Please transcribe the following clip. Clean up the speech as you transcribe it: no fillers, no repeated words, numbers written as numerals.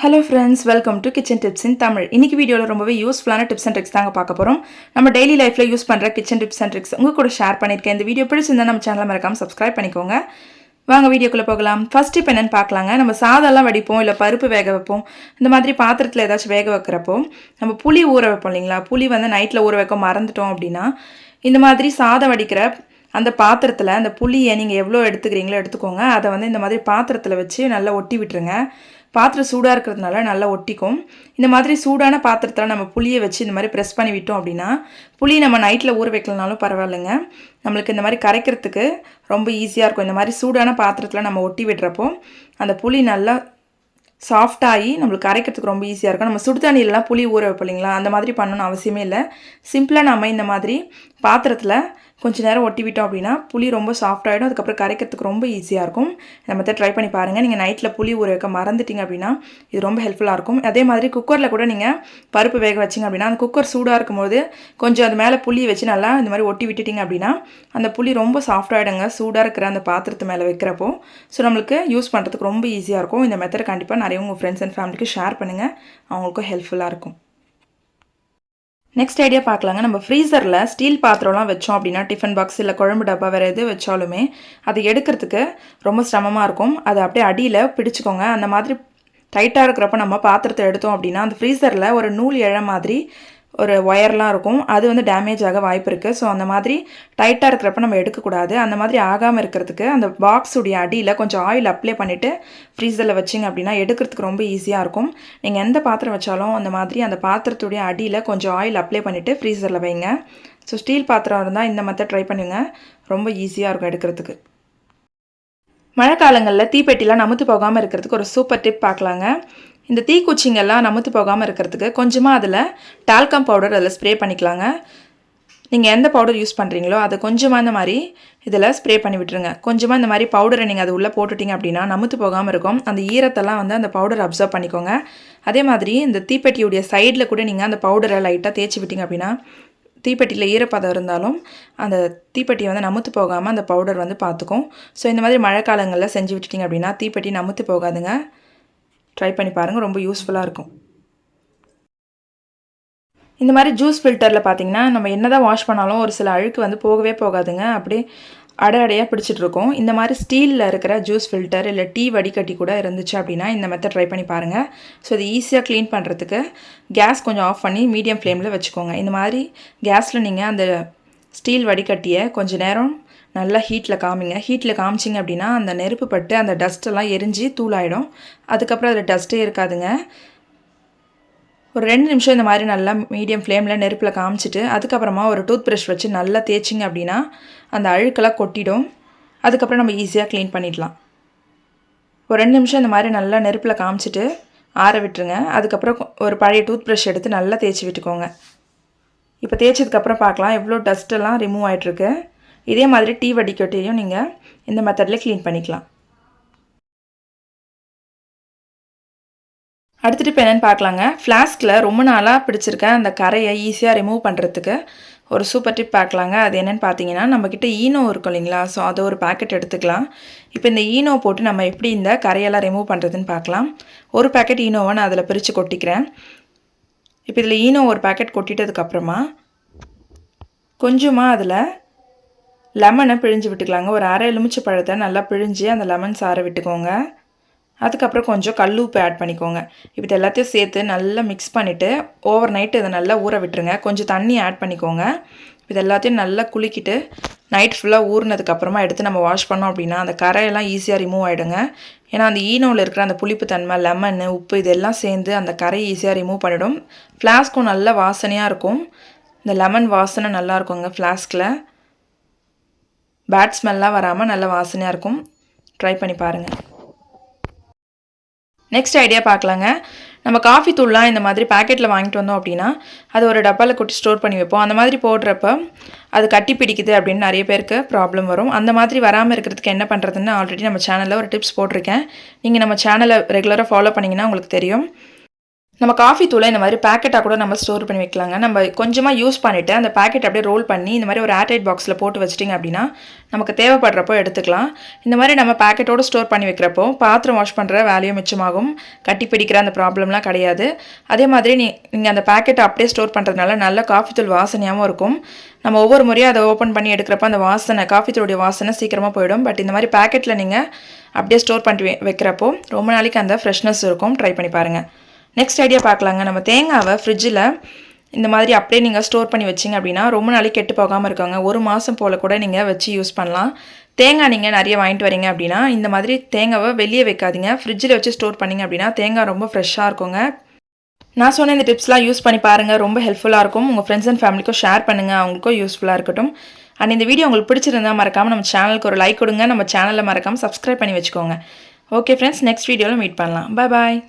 Hello friends, welcome to kitchen tips இன் தமிழ். இன்னைக்கு வீடியோவில் ரொம்பவே யூஸ்ஃபுல்லான டிப்ஸ் அண்ட் ட்ரிக்ஸ் தாங்க பார்க்க போகிறோம். நம்ம டெய்லி லைஃப்பில் யூஸ் பண்ணுற கிச்சன் டிப்ஸ் அண்ட் ட்ரிக்ஸ் உங்கள் கூட ஷேர் பண்ணியிருக்கேன். இந்த வீடியோ பிடிச்சிருந்தா நம்ம சேனலை மறக்காமல் சப்ஸ்கிரைப் பண்ணிக்கோங்க. வாங்க வீடியோக்குள்ளே போகலாம். ஃபர்ஸ்ட் இப்போ என்னென்னு பார்க்கலாங்க. நம்ம சாதம்லாம் வடிப்போம், இல்லை பருப்பு வேக வைப்போம். இந்த மாதிரி பாத்திரத்தில் ஏதாச்சும் வேக வைக்கிறப்போ நம்ம புளி ஊற வைப்போம் இல்லைங்களா? புளி வந்து நைட்டில் ஊற வைக்க மறந்துட்டோம் அப்படின்னா இந்த மாதிரி சாதம் வடிக்கிற அந்த பாத்திரத்தில் அந்த புளியை நீங்கள் எவ்வளோ எடுத்துக்கிறீங்களோ எடுத்துக்கோங்க. அதை வந்து இந்த மாதிரி பாத்திரத்தில் வச்சு நல்லா ஒட்டி விட்டுருங்க. பாத்திரம் சூடாக இருக்கிறதுனால நல்லா ஒட்டிக்கும். இந்த மாதிரி சூடான பாத்திரத்தில் நம்ம புளியை வச்சு இந்த மாதிரி ப்ரெஸ் பண்ணி விட்டோம் அப்படின்னா புளி நம்ம நைட்டில் ஊற வைக்கலனாலும் பரவாயில்லைங்க, நம்மளுக்கு இந்த மாதிரி கரைக்கிறதுக்கு ரொம்ப ஈஸியாக இருக்கும். இந்த மாதிரி சூடான பாத்திரத்தில் நம்ம ஒட்டி விடுறப்போ அந்த புளி நல்லா சாஃப்டாகி நம்மளுக்கு கரைக்கிறதுக்கு ரொம்ப ஈஸியாக இருக்கும். நம்ம சுடுதண்ணிலலாம் புளி ஊற வைப்போம் இல்லைங்களா? அந்த மாதிரி பண்ணணும்னு அவசியமே இல்லை. சிம்பிளாக நம்ம இந்த மாதிரி பாத்திரத்தில் கொஞ்சம் நேரம் ஒட்டி விட்டோம் அப்படின்னா புளி ரொம்ப சாஃப்டாகிடும். அதுக்கப்புறம் கரைக்கிறதுக்கு ரொம்ப ஈஸியாக இருக்கும். இந்த மெத்தட் ட்ரை பண்ணி பாருங்கள். நீங்கள் நைட்டில் புளி ஊற வைக்க மறந்துட்டிங்க அப்படின்னா இது ரொம்ப ஹெல்ப்ஃபுல்லாக இருக்கும். அதே மாதிரி குக்கரில் கூட நீங்கள் பருப்பு வேக வச்சிங்க அப்படின்னா அந்த குக்கர் சூடாக இருக்கும்போது கொஞ்சம் அது மேலே புளி வச்சு நல்லா இந்த மாதிரி ஒட்டி விட்டுட்டிங்க அப்படின்னா அந்த புளி ரொம்ப சாஃப்டாகிடுங்க சூடாக இருக்கிற அந்த பாத்திரத்து மேலே வைக்கிறப்போ. ஸோ நம்மளுக்கு யூஸ் பண்ணுறதுக்கு ரொம்ப ஈஸியாக இருக்கும். இந்த மெத்தட் கண்டிப்பாக நிறைய உங்கள் ஃப்ரெண்ட்ஸ் அண்ட் ஃபேமிலிக்கு ஷேர் பண்ணுங்கள், அவங்களுக்கும் ஹெல்ப்ஃபுல்லாக இருக்கும். நெக்ஸ்ட் ஐடியா பார்க்கலாங்க. நம்ம ஃப்ரீசரில் ஸ்டீல் பாத்திரம்லாம் வச்சோம் அப்படின்னா டிஃபன் பாக்ஸ் இல்லை குழம்பு டப்பா வேறு எது வச்சாலுமே அதை எடுக்கிறதுக்கு ரொம்ப சிரமமாக இருக்கும். அதை அப்படியே அடியில் பிடிச்சிக்கோங்க. அந்த மாதிரி டைட்டாக இருக்கிறப்ப நம்ம பாத்திரத்தை எடுத்தோம் அப்படின்னா அந்த ஃப்ரீசரில் ஒரு நூல் இழை மாதிரி ஒரு ஒயர்லாம் இருக்கும், அது வந்து டேமேஜ் ஆக வாய்ப்பு இருக்குது. ஸோ அந்த மாதிரி டைட்டாக இருக்கிறப்ப நம்ம எடுக்கக்கூடாது. அந்த மாதிரி ஆகாமல் இருக்கிறதுக்கு அந்த பாக்ஸுடைய அடியில் கொஞ்சம் ஆயில் அப்ளை பண்ணிவிட்டு ஃப்ரீசரில் வச்சிங்க அப்படின்னா எடுக்கிறதுக்கு ரொம்ப ஈஸியாக இருக்கும். நீங்கள் எந்த பாத்திரம் வச்சாலும் அந்த மாதிரி அந்த பாத்திரத்துடைய அடியில் கொஞ்சம் ஆயில் அப்ளை பண்ணிவிட்டு ஃப்ரீசரில் வைங்க. ஸோ ஸ்டீல் பாத்திரம் இருந்தால் இந்த மெத்தட் ட்ரை பண்ணுங்க, ரொம்ப ஈஸியாக இருக்கும் எடுக்கிறதுக்கு. மழை காலங்களில் தீப்பெட்டிலாம் நமுத்து போகாமல் இருக்கிறதுக்கு ஒரு சூப்பர் டிப் பார்க்கலாங்க. இந்த தீக்குச்சிங்கெல்லாம் நமுத்து போகாமல் இருக்கிறதுக்கு கொஞ்சமாக அதில் டால்கம் பவுடர் அதில் ஸ்ப்ரே பண்ணிக்கலாங்க. நீங்கள் எந்த பவுடர் யூஸ் பண்ணுறீங்களோ அதை கொஞ்சமாக இந்த மாதிரி இதில் ஸ்ப்ரே பண்ணி விட்டுருங்க. கொஞ்சமாக இந்த மாதிரி பவுடரை நீங்கள் அது உள்ளே போட்டுட்டிங்க அப்படின்னா நமுத்து போகாமல் இருக்கும். அந்த ஈரத்தெல்லாம் வந்து அந்த பவுடர் அப்சர்வ் பண்ணிக்கோங்க. அதே மாதிரி இந்த தீப்பெட்டியுடைய சைடில் கூட நீங்கள் அந்த பவுடரை லைட்டாக தேய்ச்சி விட்டிங்க அப்படின்னா தீப்பெட்டியில் ஈரப்பதம் இருந்தாலும் அந்த தீப்பெட்டியை வந்து நமுத்து போகாமல் அந்த பவுடர் வந்து பார்த்துக்கும். ஸோ இந்த மாதிரி மழை காலங்களில் செஞ்சு விட்டுட்டிங்க அப்படின்னா தீப்பெட்டி நமுத்து போகாதுங்க. ட்ரை பண்ணி பாருங்கள், ரொம்ப யூஸ்ஃபுல்லாக இருக்கும். இந்த மாதிரி ஜூஸ் ஃபில்டரில் பார்த்திங்கன்னா நம்ம என்ன தான் வாஷ் பண்ணாலும் ஒரு சில அழுக்கு வந்து போகவே போகாதுங்க, அப்படியே அடையாக பிடிச்சிட்ருக்கோம். இந்த மாதிரி ஸ்டீலில் இருக்கிற ஜூஸ் ஃபில்டர் இல்லை டீ வடிகட்டி கூட இருந்துச்சு அப்படின்னா இந்த மெத்தட் ட்ரை பண்ணி பாருங்கள். ஸோ இது ஈஸியாக க்ளீன் பண்ணுறதுக்கு கேஸ் கொஞ்சம் ஆஃப் பண்ணி மீடியம் ஃப்ளேமில் வச்சுக்கோங்க. இந்த மாதிரி கேஸில் நீங்கள் அந்த ஸ்டீல் வடிகட்டியை கொஞ்சம் நேரம் நல்லா ஹீட்டில் காமிங்க. ஹீட்டில் காமிச்சிங்க அப்படின்னா அந்த நெருப்பு பட்டு அந்த டஸ்ட்டெல்லாம் எரிஞ்சு தூளாயிடும். அதுக்கப்புறம் அதில் டஸ்ட்டே இருக்காதுங்க. ஒரு 2 நிமிஷம் இந்த மாதிரி நல்லா மீடியம் ஃப்ளேமில் நெருப்பில் காமிச்சிட்டு அதுக்கப்புறமா ஒரு டூத் ப்ரஷ் வச்சு நல்லா தேய்ச்சிங்க அப்படின்னா அந்த அழுக்கெல்லாம் கொட்டிடும். அதுக்கப்புறம் நம்ம ஈஸியாக க்ளீன் பண்ணிடலாம். ஒரு 2 நிமிஷம் இந்த மாதிரி நல்லா நெருப்பில் காமிச்சிட்டு ஆற விட்டுருங்க. அதுக்கப்புறம் ஒரு பழைய டூத் ப்ரஷ் எடுத்து நல்லா தேய்ச்சி விட்டுக்கோங்க. இப்போ தேய்ச்சதுக்கப்புறம் பார்க்கலாம் எவ்வளோ டஸ்ட்டெல்லாம் ரிமூவ் ஆகிட்டுருக்கு. இதே மாதிரி டீ வடிகட்டியும் நீங்கள் இந்த மெத்தடில் க்ளீன் பண்ணிக்கலாம். அடுத்துட்டு இப்போ என்னென்னு பார்க்கலாங்க. ஃப்ளாஸ்கில் ரொம்ப நாளாக பிடிச்சிருக்க அந்த கரையை ஈஸியாக ரிமூவ் பண்ணுறதுக்கு ஒரு சூப்பர் டிப் பார்க்கலாங்க. அது என்னென்னு பார்த்தீங்கன்னா நம்மக்கிட்ட ஈனோ இருக்கும் இல்லைங்களா? ஸோ அதை ஒரு பேக்கெட் எடுத்துக்கலாம். இப்போ இந்த ஈனோ போட்டு நம்ம எப்படி இந்த கரையெல்லாம் ரிமூவ் பண்ணுறதுன்னு பார்க்கலாம். ஒரு பேக்கெட் ஈனோவை நான் அதில் பிரித்து கொட்டிக்கிறேன். இப்போ இதில் ஈனோ ஒரு பேக்கெட் கொட்டிட்டதுக்கப்புறமா கொஞ்சமாக அதில் லெமனை பிழிஞ்சு விட்டுக்கலாங்க. ஒரு அரை எலுமிச்சை பழத்தை நல்லா பிழிஞ்சு அந்த லெமன் சாரை விட்டுக்கோங்க. அதுக்கப்புறம் கொஞ்சம் கல்லுப்பு ஆட் பண்ணிக்கோங்க. இப்போ இது எல்லாத்தையும் சேர்த்து நல்லா மிக்ஸ் பண்ணிவிட்டு ஓவர் நைட்டு இதை நல்லா ஊற விட்டுருங்க. கொஞ்சம் தண்ணி ஆட் பண்ணிக்கோங்க. இது எல்லாத்தையும் நல்லா குலுக்கிட்டு நைட் ஃபுல்லாக ஊறினதுக்கப்புறமா எடுத்து நம்ம வாஷ் பண்ணோம் அப்படின்னா அந்த கரையெல்லாம் ஈஸியாக ரிமூவ் ஆகிடுங்க. ஏன்னா அந்த ஈனோவில் இருக்கிற அந்த புளிப்பு தன்மை, லெமன், உப்பு இதெல்லாம் சேர்ந்து அந்த கரையை ஈஸியாக ரிமூவ் பண்ணிவிடும். ஃப்ளாஸ்க்கும் நல்ல வாசனையாக இருக்கும். இந்த லெமன் வாசனை நல்லா இருக்குங்க ஃப்ளாஸ்கில். பேட் ஸ்மெல்லாம் வராமல் நல்ல வாசனையாக இருக்கும். ட்ரை பண்ணி பாருங்கள். நெக்ஸ்ட் ஐடியா பார்க்கலாங்க. நம்ம காஃபி தூள்லாம் இந்த மாதிரி பேக்கெட்டில் வாங்கிட்டு வந்தோம் அப்படின்னா அது ஒரு டப்பாவில் கொட்டி ஸ்டோர் பண்ணி வைப்போம். அந்த மாதிரி போடுறப்ப அது கட்டி பிடிக்குது அப்படின்னு நிறைய பேருக்கு ப்ராப்ளம் வரும். அந்த மாதிரி வராமல் இருக்கிறதுக்கு என்ன பண்ணுறதுன்னு ஆல்ரெடி நம்ம சேனலில் ஒரு டிப்ஸ் போட்டிருக்கேன். நீங்கள் நம்ம சேனலை ரெகுலராக ஃபாலோ பண்ணிங்கன்னா உங்களுக்கு தெரியும். நம்ம காஃபி தூளை இந்த மாதிரி பேக்கெட்டாக கூட நம்ம ஸ்டோர் பண்ணி வைக்கலாங்க. நம்ம கொஞ்சமாக யூஸ் பண்ணிவிட்டு அந்த பேக்கெட் அப்படியே ரோல் பண்ணி இந்த மாதிரி ஒரு ஏர்டைட் பாக்ஸில் போட்டு வச்சிட்டிங்க அப்படின்னா நமக்கு தேவைப்படுறப்போ எடுத்துக்கலாம். இந்த மாதிரி நம்ம பேக்கெட்டோடு ஸ்டோர் பண்ணி வைக்கிறப்போ பாத்திரம் வாஷ் பண்ணுற வேலையும் மிச்சமாகும். கட்டி பிடிக்கிற அந்த ப்ராப்ளம்லாம் கிடையாது. அதே மாதிரி நீங்கள் அந்த பேக்கெட்டை அப்படியே ஸ்டோர் பண்ணுறதுனால நல்ல காஃபி தூள் வாசனையாகவும் இருக்கும். நம்ம ஒவ்வொரு முறையும் அதை ஓப்பன் பண்ணி எடுக்கிறப்ப அந்த வாசனை காஃபி தூளுடைய வாசனை சீக்கிரமாக போயிடும். பட் இந்த மாதிரி பேக்கெட்டில் நீங்கள் அப்படியே ஸ்டோர் பண்ணி வைக்கிறப்போ ரொம்ப நாளைக்கு அந்த ஃப்ரெஷ்னஸ் இருக்கும். ட்ரை பண்ணி பாருங்கள். நெக்ஸ்ட் ஐடியா பார்க்கலாங்க. நம்ம தேங்காவை ஃப்ரிட்ஜில் இந்த மாதிரி அப்படியே நீங்கள் ஸ்டோர் பண்ணி வச்சிங்க அப்படின்னா ரொம்ப நாளைக்கு கெட்டு போகாமல் இருக்காங்க. 1 மாதம் போல் கூட நீங்கள் வச்சு யூஸ் பண்ணலாம். தேங்காய் நீங்கள் நிறைய வாங்கிட்டு வரீங்க அப்படின்னா இந்த மாதிரி தேங்காவை வெளியே வைக்காதீங்க. ஃப்ரிட்ஜில் வச்சு ஸ்டோர் பண்ணிங்க அப்படின்னா தேங்காய் ரொம்ப ஃப்ரெஷ்ஷாக இருக்குங்க. நான் சொன்ன இந்த டிப்ஸ்லாம் யூஸ் பண்ணி பாருங்கள். ரொம்ப ஹெல்ப்ஃபுல்லாக இருக்கும். உங்கள் ஃப்ரெண்ட்ஸ் அண்ட் ஃபேமிலிக்கும் ஷேர் பண்ணுங்கள். அவங்களுக்கும் யூஸ்ஃபுல்லாக இருக்கட்டும். அண்ட் இந்த வீடியோ உங்களுக்கு பிடிச்சிருந்தால் மறக்காமல் நம்ம சேனலுக்கு ஒரு லைக் கொடுங்க. நம்ம சேனலில் மறக்காமல் சப்ஸ்கிரைப் பண்ணி வச்சுக்கோங்க. ஓகே ஃப்ரெண்ட்ஸ், நெக்ஸ்ட் வீடியோவில் மீட் பண்ணலாம். பாய்.